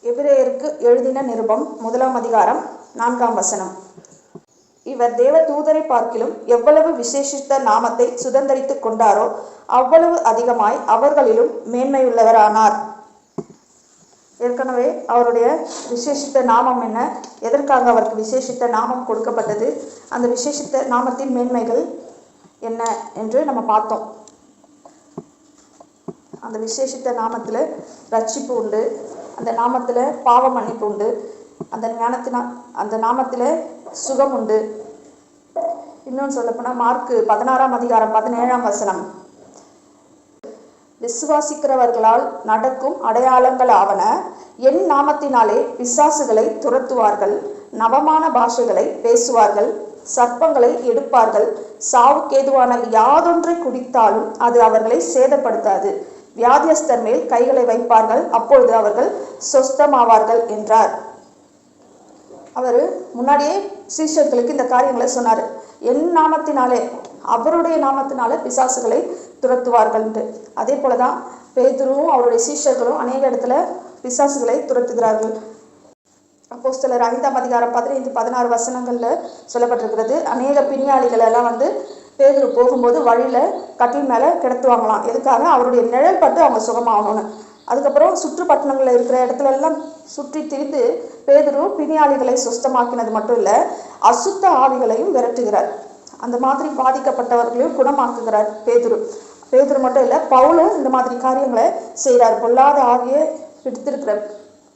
எபிரேயருக்கு எழுதின நிருபம் 1ஆம் அதிகாரம் 4ஆம் வசனம். இவர் தேவ தூதரை பார்க்கிலும் எவ்வளவு விசேஷித்த நாமத்தை சுதந்தரித்துக் கொண்டாரோ அவ்வளவு அதிகமாய் அவர்களிலும் மேன்மையுள்ளவரானார். ஏற்கனவே அவருடைய விசேஷித்த நாமம் என்ன, எதற்காக அவருக்கு விசேஷித்த நாமம் கொடுக்கப்பட்டது, அந்த விசேஷித்த நாமத்தின் மேன்மைகள் என்ன என்று நம்ம பார்த்தோம். அந்த விசேஷித்த நாமத்தில் ரட்சிப்பு உண்டு, அந்த நாமத்தில் பாவ மன்னிப்பு உண்டு, அந்த நாமத்தில் சுகம் உண்டு. இன்னொன்று சொல்லப்போனால் மார்க்கு 16ஆம் அதிகாரம் 17ஆம் வசனம், விசுவாசிக்கிறவர்களால் நடக்கும் அடையாளங்கள் ஆவன, என் நாமத்தினாலே பிசாசுகளை துரத்துவார்கள், நவமான பாஷைகளை பேசுவார்கள், சர்ப்பங்களை எடுப்பார்கள், சாவுக்கேதுவான யாதொன்றை குடித்தாலும் அது அவர்களை சேதப்படுத்தாது, வியாதியஸ்தர் மேல் கைகளை வைப்பார்கள், அப்பொழுது அவர்கள் சொஸ்தமாவார்கள் என்றார். அவர் முன்னாடியே சீஷர்களுக்கு இந்த காரியங்களை சொன்னார். என் நாமத்தினாலே, அவருடைய நாமத்தினாலே பிசாசுகளை துரத்துவார்கள் என்று. அதே போலதான் பேதுருவும் அவருடைய சீஷர்களும் அநேக இடத்துல பிசாசுகளை துரத்துகிறார்கள். அப்போஸ்தலர் 5ஆம் அதிகாரம் 15-16 வசனங்கள்ல சொல்லப்பட்டிருக்கிறது. அநேக பிணியாளிகள் எல்லாம் பேதுரு போகும்போது வழியில கட்டில் மேல கிடத்துவாங்களாம். எதுக்காக? அவருடைய நிழல் பட்டு அவங்க சுகமாகணும்னு. அதுக்கப்புறம் சுற்று பட்டணங்கள்ல இருக்கிற இடத்துல எல்லாம் சுற்றி திரிந்து பேதுரு பிணியாளிகளை சுத்தமாக்கினது மட்டும் இல்ல, அசுத்த ஆவிகளையும் விரட்டுகிறார். அந்த மாதிரி பாதிக்கப்பட்டவர்களையும் குணமாக்குகிறார் பேதுரு மட்டும் இல்ல, பவுலும் இந்த மாதிரி காரியங்களை செய்கிறார். பொல்லாத ஆவியை பிடித்திருக்கிற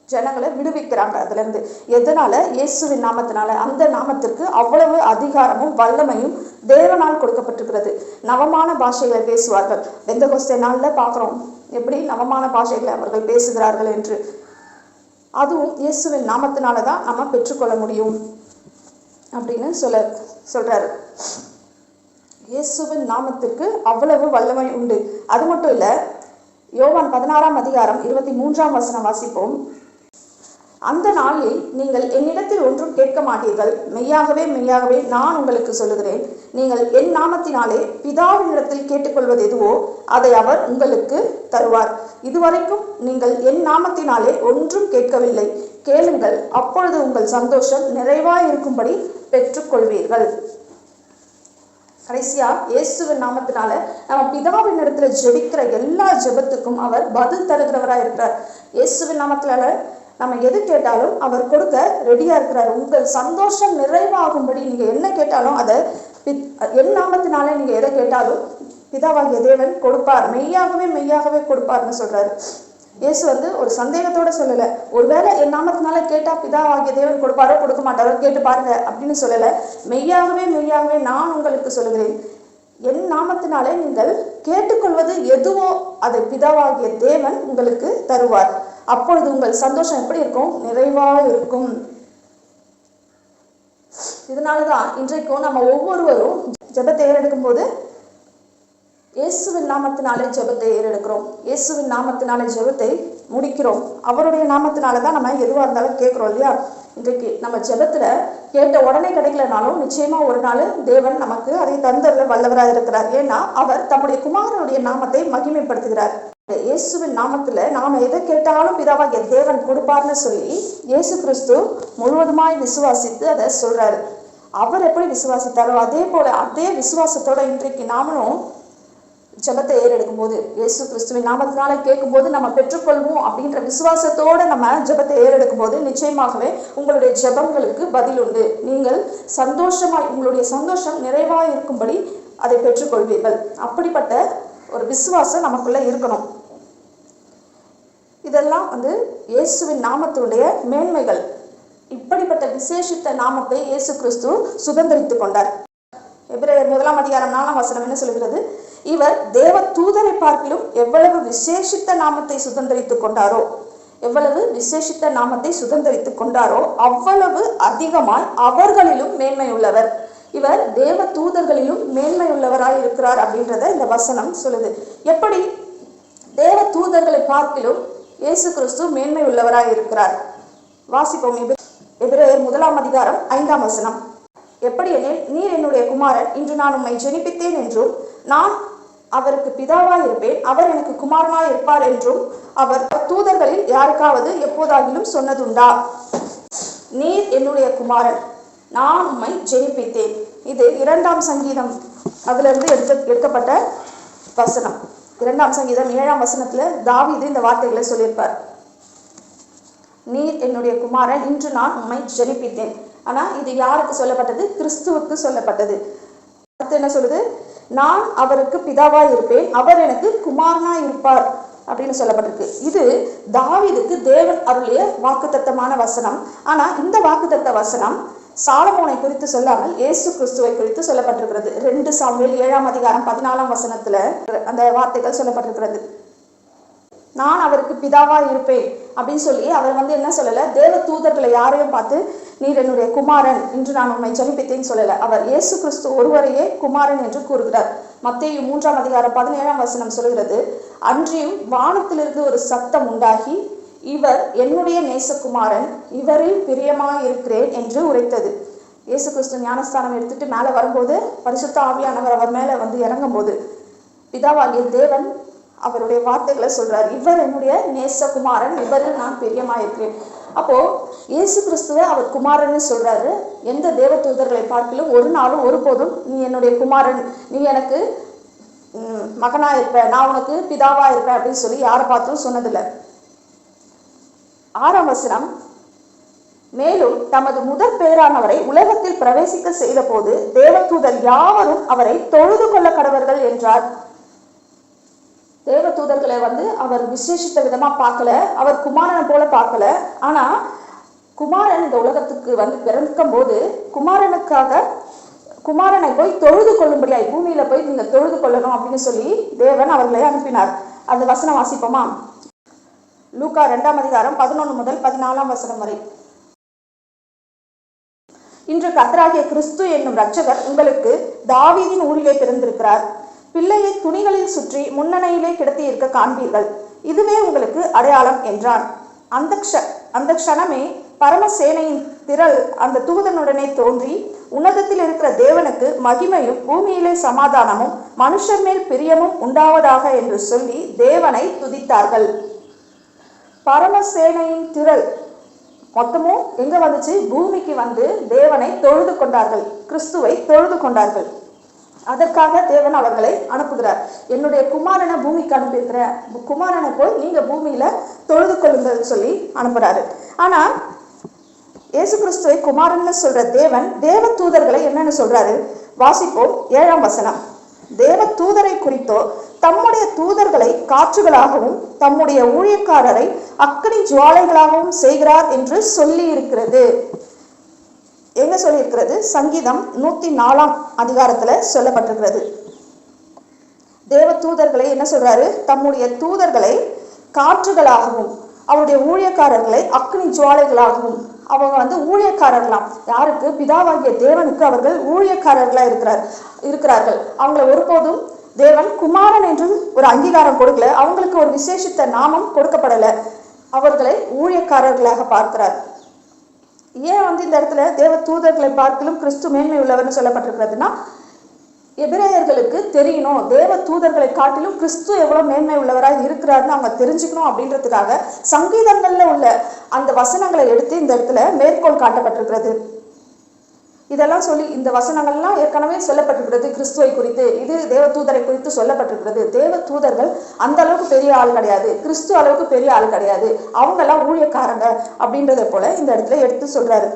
ஜனங்களை விடுவிக்கிறாங்க அதுல இருந்து. எதனால? இயேசுவின் நாமத்தினால. அந்த நாமத்திற்கு அவ்வளவு அதிகாரமும் வல்லமையும் தேவனால் கொடுக்கப்பட்டிருக்கிறது. நவமான பாஷைகளை பேசுவார்கள். பெந்தகோஸ்தே நாள்ல பார்க்கிறோம் எப்படி நவமான பாஷைகளை அவர்கள் பேசுகிறார்கள் என்று. அதுவும் இயேசுவின் நாமத்தினாலதான் நம்ம பெற்றுக்கொள்ள முடியும் அப்படின்னு சொல்றாரு. இயேசுவின் நாமத்திற்கு அவ்வளவு வல்லமை உண்டு. அது மட்டும் இல்ல, யோவான் 16ஆம் அதிகாரம் 23ஆம் வசனம் வாசிப்போம். அந்த நாளில் நீங்கள் என்னிடத்தில் ஒன்றும் கேட்க மாட்டீர்கள், மெய்யாகவே மெய்யாகவே நான் உங்களுக்கு சொல்லுகிறேன், நீங்கள் என் நாமத்தினாலே பிதாவினிடத்தில் கேட்டுக்கொள்வது எதுவோ அதை அவர் உங்களுக்கு தருவார். இதுவரைக்கும் நீங்கள் என் நாமத்தினாலே ஒன்றும் கேட்கவில்லை, கேளுங்கள், அப்பொழுது உங்கள் சந்தோஷம் நிறைவாய் இருக்கும்படி பெற்றுக்கொள்வீர்கள். கடைசியா இயேசுவின் நாமத்தினால நம்ம பிதாவின் இடத்துல ஜெபிக்கிற எல்லா ஜெபத்துக்கும் அவர் பதில் தருகிறவராக இருக்கிறார். இயேசுவின் நாமத்தினால நம்ம எது கேட்டாலும் அவர் கொடுக்க ரெடியா இருக்கிறார். உங்கள் சந்தோஷம் நிறைவாகும்படி நீங்க என்ன கேட்டாலும் அதை என் நாமத்தினாலே நீங்க எதை கேட்டாலும் பிதாவாகிய தேவன் கொடுப்பார், மெய்யாகவே மெய்யாகவே கொடுப்பார்னு சொல்றாரு. இயேசு ஒரு சந்தேகத்தோட சொல்லல, ஒருவேளை என் நாமத்தினால கேட்டா பிதாவாகிய தேவன் கொடுப்பாரோ கொடுக்க மாட்டாரோ கேட்டு பாருங்க அப்படின்னு சொல்லல. மெய்யாகவே மெய்யாகவே நான் உங்களுக்கு சொல்லுகிறேன், என் நாமத்தினாலே நீங்கள் கேட்டுக்கொள்வது எதுவோ அதை பிதாவாகிய தேவன் உங்களுக்கு தருவார். அப்பொழுது உங்கள் சந்தோஷம் எப்படி இருக்கும்? நிறைவா இருக்கும். இதனாலதான் இன்றைக்கும் நம்ம ஒவ்வொருவரும் ஜெபத்தை ஏறெடுக்கும் போது இயேசுவின் நாமத்தினாலே ஜெபத்தை ஏறெடுக்கிறோம், இயேசுவின் நாமத்தினாலே ஜெபத்தை முடிக்கிறோம். அவருடைய நாமத்தினாலதான் நம்ம எதுவா இருந்தாலும் கேட்கிறோம் இல்லையா? இன்றைக்கு நம்ம ஜெபத்துல கேட்ட உடனே கிடைக்கலனாலும் நிச்சயமா ஒரு நாள் தேவன் நமக்கு அதை தந்தர வல்லவராக இருக்கிறார். ஏன்னா அவர் தம்முடைய குமாரனுடைய நாமத்தை மகிமைப்படுத்துகிறார். இயேசுவின் நாமத்துல நாம எதை கேட்டாலும் பிதாவாகிய தேவன் கொடுப்பார்னு சொல்லி இயேசு கிறிஸ்து முழுவதுமாய் விசுவாசித்து அதை சொல்றாரு. அவர் எப்படி விசுவாசித்தாரோ அதே போல அதே விசுவாசத்தோட இன்றைக்கு நாமளும் ஜெபத்தை ஏறெடுக்கும் போது இயேசு கிறிஸ்துவின் நாமத்தினால கேட்கும் போது நம்ம பெற்றுக்கொள்வோம் அப்படின்ற விசுவாசத்தோட நம்ம ஜெபத்தை ஏறெடுக்கும் போது நிச்சயமாகவே உங்களுடைய ஜெபங்களுக்கு பதில் உண்டு. நீங்கள் சந்தோஷமாய், உங்களுடைய சந்தோஷம் நிறைவாய் இருக்கும்படி அதை பெற்றுக்கொள்வீர்கள். அப்படிப்பட்ட ஒரு விசுவாசம் நமக்குள்ள இருக்கணும். இதெல்லாம் இயேசுவின் நாமத்துடைய மேன்மைகள். இப்படிப்பட்ட விசேஷித்த நாமத்தை இயேசு கிறிஸ்து சுதந்தரித்துக் கொண்டார். எபிரேயர் 1ஆம் அதிகாரம் 4ஆம் வசனம் என்ன சொல்கிறது? இவர் தேவ தூதரை பார்க்கிலும் எவ்வளவு விசேஷித்த நாமத்தை சுதந்தரித்துக் கொண்டாரோ, எவ்வளவு விசேஷித்த நாமத்தை சுதந்தரித்துக் கொண்டாரோ அவ்வளவு அதிகமாய் அவர்களிலும் மேன்மை உள்ளவர். இவர் தேவ தூதர்களிலும் மேன்மை உள்ளவராய் இருக்கிறார் அப்படின்றத இந்த வசனம் சொல்லுது. எப்படி தேவ தூதர்களை பார்க்கிலும் இயேசு கிறிஸ்து மேன்மை உள்ளவராய் இருக்கிறார்? வாசிப்போம். எபிரேயர் 1ஆம் அதிகாரம் 5ஆம் வசனம். எப்படி எனில், நீர் என்னுடைய குமாரன், இன்று நான் உம்மை ஜெனிப்பித்தேன் என்றும், நான் அவருக்கு பிதாவாய் இருப்பேன், அவர் எனக்கு குமாரனாய் இருப்பார் என்றும் அவர் தூதர்களில் யாருக்காவது எப்போதாகிலும் சொன்னதுண்டா? நீர் என்னுடைய குமாரன், நான் உம்மை ஜெனிப்பித்தேன். இது 2ஆம் சங்கீதம் அதிலிருந்து எடுக்கப்பட்ட வசனம். 2ஆம் சங்கீதம் 7ஆம் வசனத்துல தாவீது இந்த வார்த்தைகளை சொல்லியிருப்பார். நீர் என்னுடைய குமாரன், இன்று நான் உம்மை ஜெனிப்பித்தேன். ஆனா இது யாருக்கு சொல்லப்பட்டது? கிறிஸ்துவுக்கு சொல்லப்பட்டது. அடுத்து என்ன சொல்லுது? நான் அவருக்கு பிதாவாய் இருப்பேன், அவர் எனக்கு குமாரனாய் இருப்பார் அப்படின்னு சொல்லப்பட்டிருக்கு. இது தாவீதுக்கு தேவன் அருளிய வாக்குத்தத்தமான வசனம். ஆனா இந்த வாக்குத்தத்த வசனம் சாலமோனை குறித்து சொல்லாமல் இயேசு கிறிஸ்துவை குறித்து சொல்லப்பட்டிருக்கிறது. 2 சாமுவேல் 7ஆம் அதிகாரம் 14ஆம் வசனத்துல அந்த வார்த்தைகள் சொல்லப்பட்டிருக்கிறது. நான் அவருக்கு பிதாவா இருப்பேன் அப்படின்னு சொல்லி அவர் என்ன சொல்லல, தேவ தூதர்களை யாரையும் பார்த்து நீர் என்னுடைய குமாரன், இன்று நான் உம்மை ஜெனிப்பித்தேன்னு சொல்லல. அவர் இயேசு கிறிஸ்து ஒருவரையே குமாரன் என்று கூறுகிறார். மத்தேயு 3ஆம் அதிகாரம் 17ஆம் வசனம் சொல்கிறது, அன்றியும் வானத்திலிருந்து ஒரு சத்தம் உண்டாகி, இவர் என்னுடைய நேசகுமாரன், இவரில் பிரியமாயிருக்கிறேன் என்று உரைத்தது. இயேசு கிறிஸ்து ஞானஸ்தானம் எடுத்துட்டு மேல வரும்போது, பரிசுத்த ஆவியானவர் அவர் மேல இறங்கும் போது பிதாவாகிய தேவன் அவருடைய வார்த்தைகளை சொல்றார். இவர் என்னுடைய நேசகுமாரன், இவரில் நான் பிரியமாயிருக்கிறேன். அப்போ இயேசு கிறிஸ்துவை அவர் குமாரன்னு சொல்றாரு. எந்த தேவ தூதர்களை பார்க்கலும் ஒரு நாளும் ஒருபோதும் நீ என்னுடைய குமாரன், நீ எனக்கு மகனா இருப்ப, நான் உனக்கு பிதாவா இருப்பேன் அப்படின்னு சொல்லி யாரை பார்த்தும் சொன்னதில்லை. 6ஆம் வசனம், மேலும் தமது முதற் பேரானவரை உலகத்தில் பிரவேசிக்க செய்த போது தேவதூதர் யாவரும் அவரை தொழுது கொள்ள கடவர்கள் என்றார். தேவ தூதர்களை அவர் விசேஷித்த விதமா பார்க்கல, அவர் குமாரனை போல பார்க்கல. ஆனா குமாரன் இந்த உலகத்துக்கு பிறக்கும் போது குமாரனை போய் தொழுது கொள்ளும்படியாய் பூமியில போய் நீங்க தொழுது கொள்ளணும் அப்படின்னு சொல்லி தேவன் அவர்களை அனுப்பினார். அந்த வசனம் வாசிப்போமா? லூக்கா 2ஆம் அதிகாரம் 11 முதல் 14ஆம் வசனம் வரை. இன்று கர்த்தராகிய கிறிஸ்து என்னும் இரட்சகர் உங்களுக்கு தாவீதின் ஊரிலே பிறந்திருக்கிறார். பிள்ளையை துணிகளில் சுற்றி முன்னணையிலே கிடத்தி இருக்க காண்பீர்கள். இதுவே உங்களுக்கு அடையாளம் என்றான். அந்த க்ஷணமே பரமசேனையின் திரள் அந்த தூதனுடனே தோன்றி, உன்னதத்தில் இருக்கிற தேவனுக்கு மகிமையும் பூமியிலே சமாதானமும் மனுஷர் மேல் பிரியமும் உண்டாவதாக என்று சொல்லி தேவனை துதித்தார்கள். பரமசேனையின் திரள் மொத்தமும் எங்க வந்துச்சு? பூமிக்கு தேவனை தொழுது கொண்டார்கள், கிறிஸ்துவை தொழுது கொண்டார்கள். அதற்காக தேவன் அவர்களை அனுப்புகிறார். என்னுடைய குமாரனை பூமிக்கு அனுப்பியிருக்கிற, குமாரனை போய் நீங்க பூமியில தொழுது கொள்ளுங்கள் சொல்லி அனுப்புறாரு. ஆனா இயேசு கிறிஸ்துவை குமாரன்னு சொல்ற தேவன் தேவ தூதர்களை என்னன்னு சொல்றாரு? வாசிப்போம் 7ஆம் வசனம். தேவ தூதரை குறித்தோ தம்முடைய தூதர்களை காற்றுகளாகவும் தம்முடைய ஊழியக்காரரை அக்கினி ஜுவாலைகளாகவும் செய்கிறார் என்று சொல்லி இருக்கிறது. எங்க சொல்லியிருக்கிறது? சங்கீதம் 104ஆம் அதிகாரத்துல சொல்லப்பட்டிருக்கிறது. தேவ தூதர்களை என்ன சொல்றாரு? தம்முடைய தூதர்களை காற்றுகளாகவும் அவருடைய ஊழியக்காரர்களை அக்னி ஜுவாலைகளாகவும். அவங்க ஊழியக்காரர்களாம். யாருக்கு? பிதாவாகிய தேவனுக்கு அவர்கள் ஊழியக்காரர்களா இருக்கிறார்கள். அவங்களை ஒருபோதும் தேவன் குமாரன் என்று ஒரு அங்கீகாரம் கொடுக்கல, அவங்களுக்கு ஒரு விசேஷித்த நாமம் கொடுக்கப்படல. அவர்களை ஊழியக்காரர்களாக பார்க்கிறார். ஏன் இந்த இடத்துல தேவ தூதர்களை பார்க்கலும் கிறிஸ்து மேன்மை உள்ளவர்னு சொல்லப்பட்டிருக்கிறதுனா, எபிரேயர்களுக்கு தெரியணும், தேவ தூதர்களை காட்டிலும் கிறிஸ்து எவ்வளவு மேன்மை உள்ளவராக இருக்கிறாருன்னு அவங்க தெரிஞ்சுக்கணும் அப்படின்றதுக்காக சங்கீதங்கள்ல உள்ள அந்த வசனங்களை எடுத்து இந்த இடத்துல மேற்கோள் காட்டப்பட்டிருக்கிறது. இதெல்லாம் சொல்லி இந்த வசனங்கள்லாம் ஏற்கனவே சொல்லப்பட்டிருக்கிறது கிறிஸ்துவை குறித்து. இது தேவ தூதரை குறித்து சொல்லப்பட்டிருக்கிறது. தேவ தூதர்கள் அந்த அளவுக்கு பெரிய ஆள் கிடையாது, கிறிஸ்து அளவுக்கு பெரிய ஆள் கிடையாது, அவங்க எல்லாம் ஊழியக்காரங்க அப்படின்றத போல இந்த இடத்துல எடுத்து சொல்றாரு.